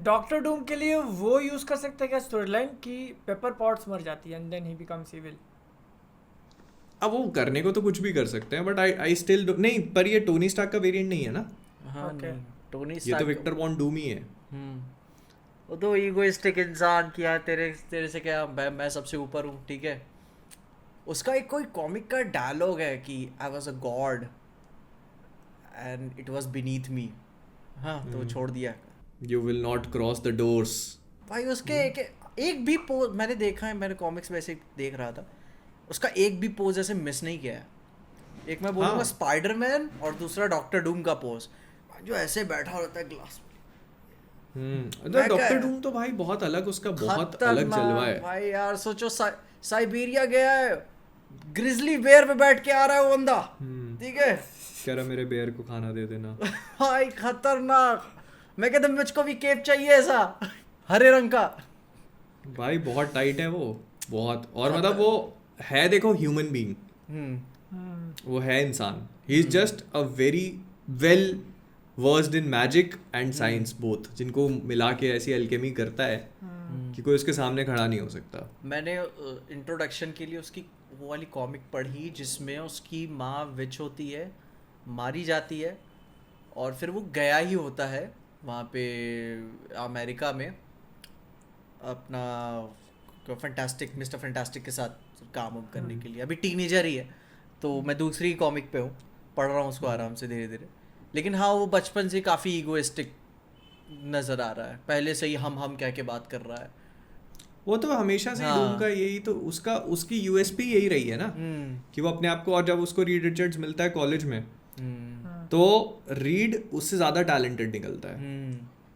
Doctor Doom के लिए वो यूज कर सकते हैं क्या स्टोरी लाइन कि पेपर पॉट्स मर जाती है and then he becomes evil? अब वो करने को तो कुछ भी कर सकते हैं, बट आई स्टिल नहीं, पर ये टोनी स्टार्क का वेरिएंट नहीं है ना, हाँ Okay. नहीं, टोनी ये तो स्टार्क विक्टर वॉन डूम ही है। वो तो ईगोइस्टिक इंसान कि यार तेरे तेरे से क्या, मैं सबसे ऊपर हूँ, ठीक है। उसका एक कोई कॉमिक का डायलॉग है कि I was a god and it was beneath me. हाँ तो छोड़ दिया you will not cross the doors. भाई। उसके एक भी पोज मैंने देखा है, मैंने कॉमिक्स में ऐसे देख रहा था, उसका एक भी पोज ऐसे मिस नहीं किया है। एक मैं बोलूँगा हाँ। स्पाइडरमैन और दूसरा डॉक्टर डूम का पोज, जो ऐसे बैठा रहता है ग्लास में। डॉक्टर डूम तो भाई बहुत अलग, उसका बहुत अलग जलवा है भाई यार सोचो, साइबेरिया गया है, ग्रिजली बेयर पे बैठ के आ रहा है वो बंदा, ठीक है। कह रहा मेरे बेयर को खाना दे देना। भाई खतरनाक। मैं कहता मुझको भी केप चाहिए ऐसा हरे रंग का। भाई बहुत टाइट है वो, बहुत। और मतलब वो है, देखो, ह्यूमन बीइंग, वो है इंसान। He is just a very well versed in magic and science both, जिनको मिला के ऐसी अल्केमी करता है कि कोई उसके सामने खड़ा नहीं हो सकता। मैंने इंट्रोडक्शन के लिए उसकी वो वाली कॉमिक पढ़ी जिसमें उसकी माँ विच होती है, मारी जाती है, और फिर वो गया ही होता है वहाँ पे अमेरिका में अपना फैंटास्टिक मिस्टर फैंटास्टिक के साथ काम वाम करने के लिए। अभी टीनेजर ही है, तो मैं दूसरी कॉमिक पे हूँ, पढ़ रहा हूँ उसको आराम से धीरे धीरे। लेकिन हाँ, वो बचपन से काफ़ी ईगोइस्टिक नज़र आ रहा है, पहले से ही हम कह के बात कर रहा है। वो तो हमेशा से डूम का यही तो उसकी यूएसपी यही रही है ना, कि वो अपने आप को, और जब उसको रीड रिचर्ड्स मिलता है कॉलेज में, तो रीड उससे ज़्यादा टैलेंटेड निकलता है।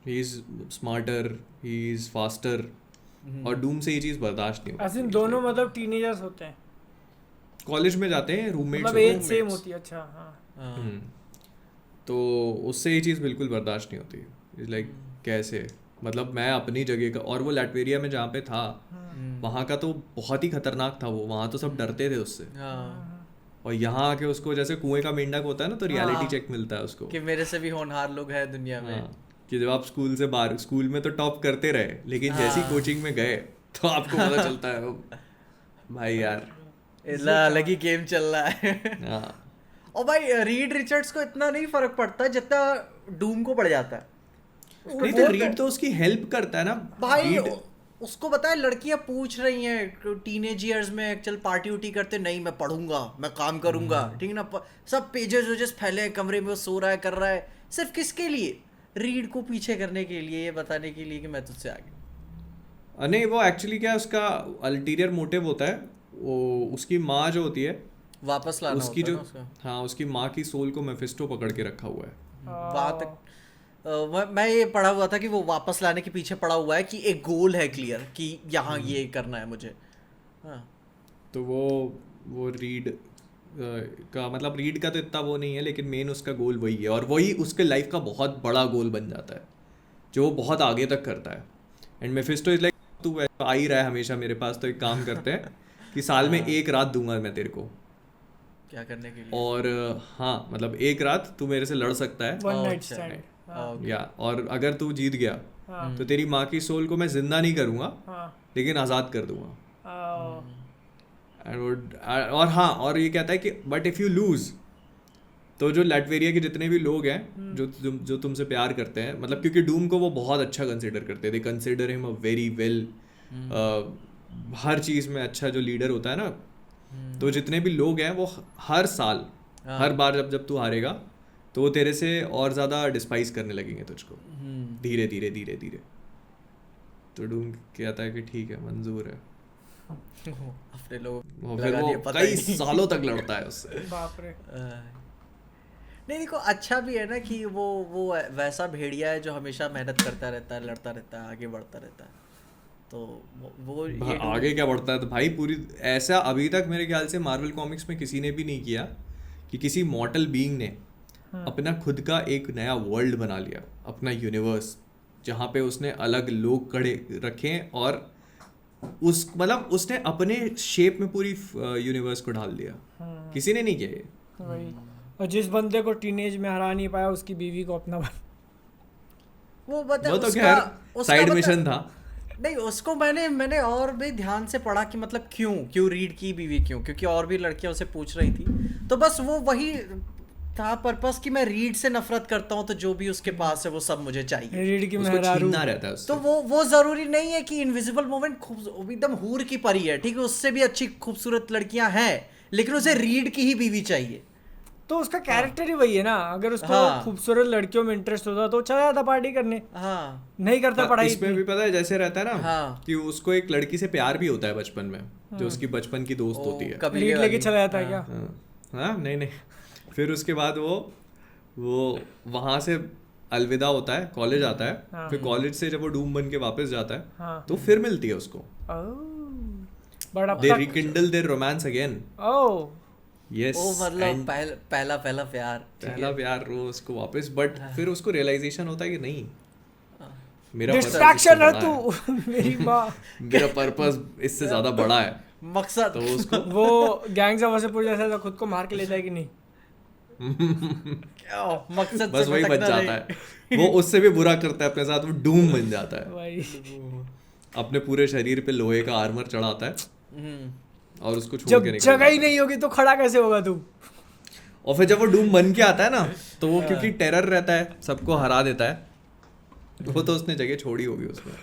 He is smarter, he is faster, और डूम से ये चीज़ बर्दाश्त नहीं ऐसे होती। दोनों मतलब टीनेजर्स होते हैं, कॉलेज में जाते हैं, रूममेट्स मतलब एज सेम होती है। अच्छा हाँ। तो उससे ये चीज़ बिल्कुल बर्दाश्त नहीं होती। इज़ लाइक कैसे, मतलब मैं अपनी जगह का, और वो लैटवेरिया में जहाँ पे था वहाँ का तो बहुत ही खतरनाक था वो, वहाँ तो सब डरते थे उससे। और यहाँ आके उसको जैसे कुएं का मेंढक होता है ना, तो रियलिटी चेक मिलता है उसको कि मेरे से भी होनहार लोग हैं दुनिया में। कि जब आप स्कूल से बाहर, स्कूल में तो टॉप करते रहे, लेकिन जैसी कोचिंग में गए तो आपको पता चलता है भाई यार अलग ही गेम चल रहा है। और भाई रीड रिचर्ड्स को इतना नहीं फर्क पड़ता जितना डूम को पड़ जाता है। नहीं तो रीड तो उसकी हेल्प करता है ना भाई। उसको बताए लड़कियां पूछ रही हैं टीनेज ईयर्स में, चल पार्टी उटी करते, नहीं मैं पढ़ूंगा, मैं काम करूंगा, ठीक ना। सब पेजेस वेजेस फैले हैं कमरे में, वो सो रहा है, कर रहा है, सिर्फ किसके लिए? रीड को पीछे करने के लिए, ये बताने के लिए कि मैं तुझसे आगे। नहीं, वो एक्चुअली क्या, उसका अल्टीरियर मोटिव होता है, वो उसकी माँ जो होती है वापस लाना उसकी होता जो है ना उसका। हाँ, उसकी माँ की सोल को मेफिस्टो पकड़ के रखा हुआ है। वहाँ तक मैं ये पढ़ा हुआ था कि वो वापस लाने के पीछे पड़ा हुआ है, कि एक गोल है क्लियर कि यहाँ ये करना है मुझे। हाँ। तो वो रीड का मतलब, रीड का तो इतना वो नहीं है, लेकिन मेन उसका गोल वही है, और वही उसके लाइफ का बहुत बड़ा गोल बन जाता है, जो वो बहुत आगे तक करता है। एंड मेफिस्टो इज लाइक, तू आ ही रहा है हमेशा मेरे पास, तो एक काम करते हैं कि साल में एक रात दूंगा मैं तेरे को, क्या करने के लिए? और हाँ, मतलब एक रात तू मेरे से लड़ सकता है, वन नाइट स्टैंड। या और अगर तू जीत गया तो तेरी माँ की सोल को मैं जिंदा नहीं करूँगा, लेकिन आज़ाद कर दूंगा। और हाँ, और ये कहता है कि बट इफ़ यू लूज, तो जो लैटवेरिया के जितने भी लोग हैं जो तुमसे प्यार करते हैं, मतलब क्योंकि डूम को वो बहुत अच्छा कंसिडर करते हैं, they consider him a very well, हर चीज़ में अच्छा जो लीडर होता है ना, तो जितने भी लोग हैं वो हर साल, हर बार जब तू हारेगा तो वो तेरे से और ज़्यादा डिस्पाइस करने लगेंगे तुझको, धीरे धीरे धीरे धीरे। तो डूम कहता है कि ठीक है, मंजूर है। अपने लोग फिर वो कई सालों तक लड़ता है उससे। बाप रे। नहीं देखो, अच्छा भी है ना कि वो वैसा भेड़िया है जो हमेशा मेहनत करता रहता है, लड़ता रहता है, आगे बढ़ता रहता है। तो वो ये आगे क्या बढ़ता है, तो भाई पूरी ऐसा अभी तक मेरे ख्याल से मार्वल कॉमिक्स में किसी ने भी नहीं किया कि किसी मॉर्टल बीइंग ने अपना खुद का एक नया वर्ल्ड बना लिया, अपना यूनिवर्स, जहाँ पे उसने अलग लोग खड़े रखे, और मतलब उसने अपने शेप में पूरी यूनिवर्स को ढाल दिया। किसी ने नहीं किया ये। वही। और जिस बंदे को टीनेज में हरा नहीं पाया, उसकी बीवी को अपना वो बता वो तो उसका खैर साइड बता- मिशन था। नहीं उसको मैंने और भी ध्यान से पढ़ा कि मतलब क्यों रीड की बीवी क्यों, क्योंकि और भी लड़कियां उसे पूछ रही थी, तो बस वो वही था पर्पस कि मैं रीड से नफरत करता हूँ, तो जो भी उसके पास है वो सब मुझे चाहिए। रीड की उसको मेहरारू। छीनना रहता है उससे। तो वो जरूरी नहीं है कि इनविजिबल वुमन एकदम हूर की परी है, ठीक है, उससे भी अच्छी खूबसूरत लड़कियां हैं, लेकिन उसे रीड की ही बीवी चाहिए। तो उसका कैरेक्टर ही वही है ना, अगर उसको हाँ। खूबसूरत लड़कियों में इंटरेस्ट होता तो चला जाता पार्टी करने, हाँ नहीं करता पढ़ाई इसमें इतनी। भी पता है जैसे रहता है ना हाँ। कि उसको एक लड़की से प्यार भी होता है बचपन में, जो उसकी बचपन की दोस्त होती है। कबीले रीड लेके वाली। चला जाता है क्या? हाँ नहीं, फिर उसके बाद वो वहां से अलविदा होता है, कॉलेज आता है। हाँ। फिर कॉलेज से जब वो डूम बन के वापस जाता है हाँ। तो फिर मिलती है उसको। बट अब दे तक rekindle their romance again. Oh yes, ओ मतलब पहला प्यार, ठीक पहला है। प्यार वो उसको वापस, बट फिर उसको रियलाइजेशन होता है कि नहीं, मेरा डिस्ट्रैक्शन है purpose इससे तू मेरी माँ। बड़ा है। मेरा पर्पस इससे ज्यादा बड़ा है। मकसद तो उसको वो गैंग्स ऑफ वासेपुर जैसा तो खुद को मार के लेता है कि नहीं? क्या मकसद बस से वही बच भटकना जाता नहीं। है। वो उससे भी बुरा करता है अपने साथ, वो डूम बन जाता है। भाई अपने पूरे शरीर पे लोहे का आर्मर चढ़ाता है हम्म। और उसको छोड़ जब के निकल जगह ही जाता है। नहीं होगी तो खड़ा कैसे होगा तू? और फिर जब वो डूम बन के आता है ना, तो वो क्योंकि टेरर रहता है, सबको हरा देता है, वो तो उसने जगह छोड़ी होगी उसमें।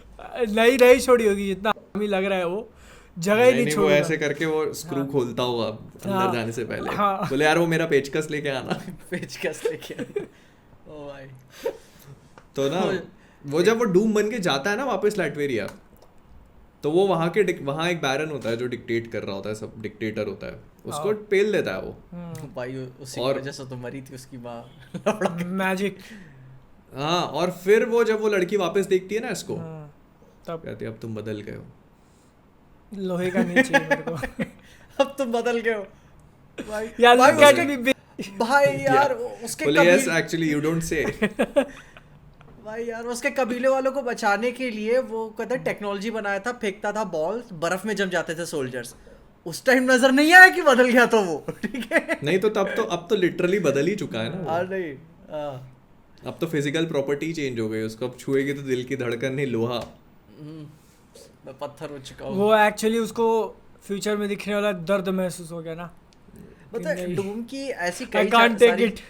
नहीं छोड़ी होगी, जितना हमें लग रहा है वो जगह ही नहीं वो छोड़ेगा। ऐसे करके वो स्क्रू खोलता होगा अंदर हाँ। जाने से पहले। हाँ। बोले यार वो मेरा पेचकस लेके आना। पेचकस लेके ओ भाई। तो ना वो जब वो डूम बन के जाता है ना वापस लैटवेरिया, तो वो वहाँ एक बैरन होता है जो डिक्टेट कर रहा होता है, सब डिक्टेटर होता है, उसको पेल देता है वो। भाई उसी की और- वजह से तो मरी थी उसकी माँ। मैजिक। हाँ, और फिर वो जब वो लड़की वापस देखती है ना इसको, तब कहती है अब तुम बदल गए हो। लोहे का नहीं चाहिए मेरे को। अब तुम बदल गए हो भाई। यार भाई look at उसके- me, bitch. भाई यार उसके बोले यस कबीले एक्चुअली यू डोंट से। भाई यार उसके कबीले वालों को बचाने के लिए वो कहता टेक्नोलॉजी बनाया था, फेंकता था बॉल, बर्फ में जम जाते थे सोल्जर्स। उस टाइम नजर नहीं आया कि बदल गया तो वो, ठीक है। नहीं तो अब तो लिटरली बदल ही चुका है ना वो। नहीं अब तो फिजिकल प्रॉपर्टी चेंज हो गई उसको, अब छुएगी तो दिल की धड़कन नहीं, लोहा। मैं पत्थर हो चुका हूँ। वो एक्चुअली उसको फ्यूचर में दिखने वाला दर्द महसूस हो गया ना। मतलब नहीं। डूम की ऐसी आई कई कांट टेक सारी इट।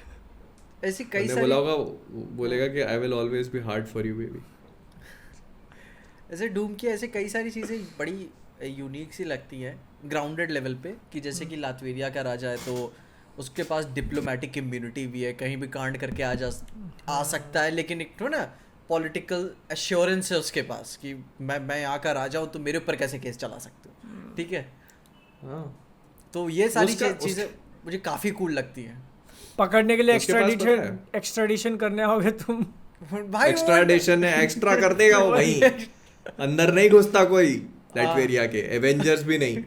ऐसी कई उन्हें सारी बोला होगा, बोलेगा कि I will always be hard for you baby. ऐसे डूम की ऐसे कई सारी चीज़ें बड़ी यूनिक सी लगती हैं ग्राउंडेड लेवल पे, कि जैसे कि लातवेरिया का राजा है तो उसके पास डिप्लोमेटिक इम्यूनिटी भी है, कहीं भी कांड करके आ सकता है, लेकिन एक तो ना पॉलिटिकल एश्योरेंस है उसके पास कि मैं यहाँ का राजा हूँ तो मेरे ऊपर कैसे केस चला सकते हो, ठीक है। हाँ, तो ये सारी उसका- चीज़ें मुझे काफ़ी कूल लगती हैं। पकड़ने के लिए उसके पास पता है? एक्स्ट्राडिशन करने आओगे तुम। भाई एक्स्ट्राडिशन है, एक्स्ट्रा कर देगा वो भाई। अंदर नहीं घुसता कोई लैटवेरिया के, एवेंजर्स भी नहीं।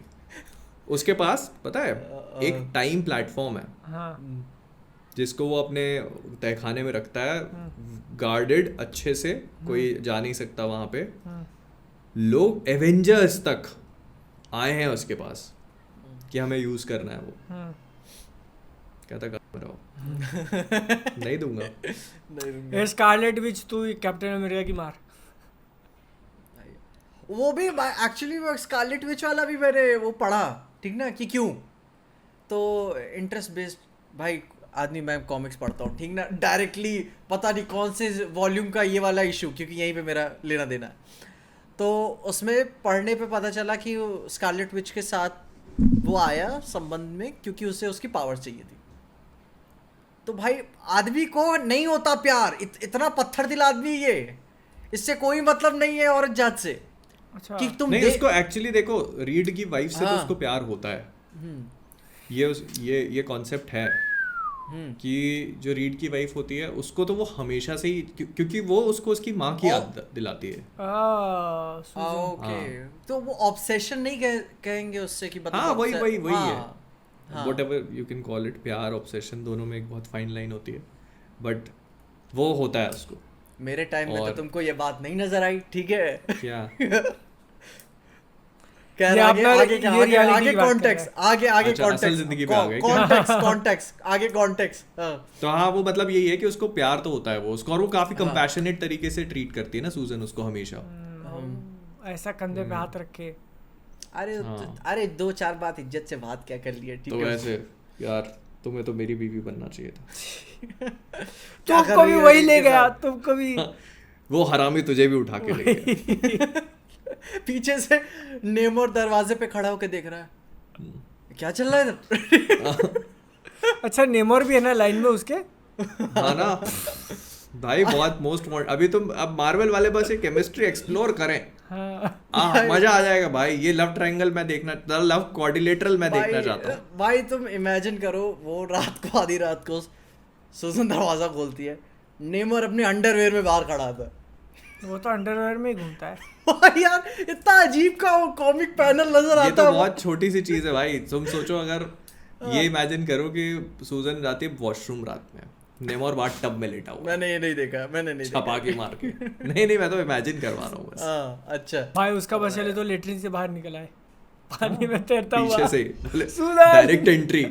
उसके पास पता है एक टाइम प्लेटफॉर्म है हाँ जिसको वो अपने तहखाने में रखता है, गार्डेड अच्छे से, कोई जा नहीं सकता वहां पे। लोग एवेंजर्स तक आए हैं उसके पास कि हमें यूज करना है। वो कहता काम रहो, नहीं दूंगा। ये स्कारलेट विच तू कैप्टन अमेरिका की मार। वो भी एक्चुअली वो स्कारलेट विच वाला भी मैंने वो पढ़ा, ठीक ना, कि क्यों, तो इंटरेस्ट बेस्ड भाई आदमी, मैं कॉमिक्स पढ़ता हूँ, ठीक ना, डायरेक्टली पता नहीं कौन से वॉल्यूम का ये वाला इशू, क्योंकि यहीं पे मेरा लेना देना है। तो उसमें पढ़ने पे पता चला कि स्कारलेट विच के साथ वो आया संबंध में क्योंकि उसे उसकी पावर चाहिए थी। तो भाई आदमी को नहीं होता प्यार, इतना पत्थर दिल आदमी ये, इससे कोई मतलब नहीं है औरत जात से। अच्छा कि तुम नहीं, उसको एक्चुअली देखो, रीड की वाइफ से तो हाँ। उसको प्यार होता है। ये कॉन्सेप्ट है कि जो रीड की वाइफ होती है उसको तो वो हमेशा से ही क्योंकि वो उसको उसकी माँ की याद दिलाती है। ओके, तो वो ऑब्सेशन नहीं कहेंगे उससे कि मतलब हाँ वही है। हाँ। Whatever you can call it, प्यार ऑब्सेशन दोनों में एक बहुत फाइन लाइन होती है, बट वो होता है उसको। मेरे टाइम में तो और- तुमको ये बात नहीं नजर आई, ठीक है। क्या कह ये रहा आगे अपना- आगे क्या ये आगे reality आगे की बात कर कॉन्टेक्स्ट आगे आगे अच्छा, असल जिंदगी पे आ गए क्या? कॉन्टेक्स्ट आगे कॉन्टेक्स्ट तो हाँ वो मतलब यही है कि उसको प्यार तो होता है वो उसको, और वो काफी कंपैशनेट तरीके से ट्रीट करती है ना सूजन उसको हमेशा। ऐसा कंधे पे हाथ रखे। अरे हाँ। अरे 2-4 बात इज्जत से बात क्या कर लिए, ठीक तो है। वैसे यार तुम्हें तो मेरी बीवी बनना चाहिए था। क्या कर तुमको रही भी है वही इनके ले गया, साथ? तुमको भी। वो हरामी तुझे भी उठा के ले गया। पीछे से नेमोर दरवाजे पे खड़ा होके देख रहा है, क्या चल रहा है इधर? अच्छा नेमोर भी है ना लाइन में उसके। हाँ ना भाई, बहुत मोस्ट वांट। अभी तुम अब मार्वल वाले बस ये केमिस्ट्री एक्सप्लोर करें, हाँ मजा आ जाएगा भाई। ये लव ट्रायंगल मैं देखना, लव क्वाड्रिलेटरल मैं देखना चाहता हूँ। भाई तुम इमेजिन करो, वो रात को आधी रात को सुसन दरवाजा खोलती है, नेमोर अपने अंडरवेयर में बाहर खड़ा था। वो तो अंडरवेयर में ही घूमता है। भाई यार इतना अजीब का वो कॉमिक पैनल नजर ये आता तो है। बहुत छोटी सी चीज है भाई। तुम सोचो अगर ये इमेजिन करो कि सूजन जाती है वॉशरूम रात में, नेमोर बाथ टब में लेटा हुआ मैंने ये नहीं देखा, मैंने नहीं छपा के मार के। नहीं मैं तो इमेजिन करवा रहा हूँ बस। हाँ अच्छा। भाई उसका बस चले तो लेटरिन से बाहर निकला है, पानी में तैरता हुआ। पीछे से सूजन! Direct entry.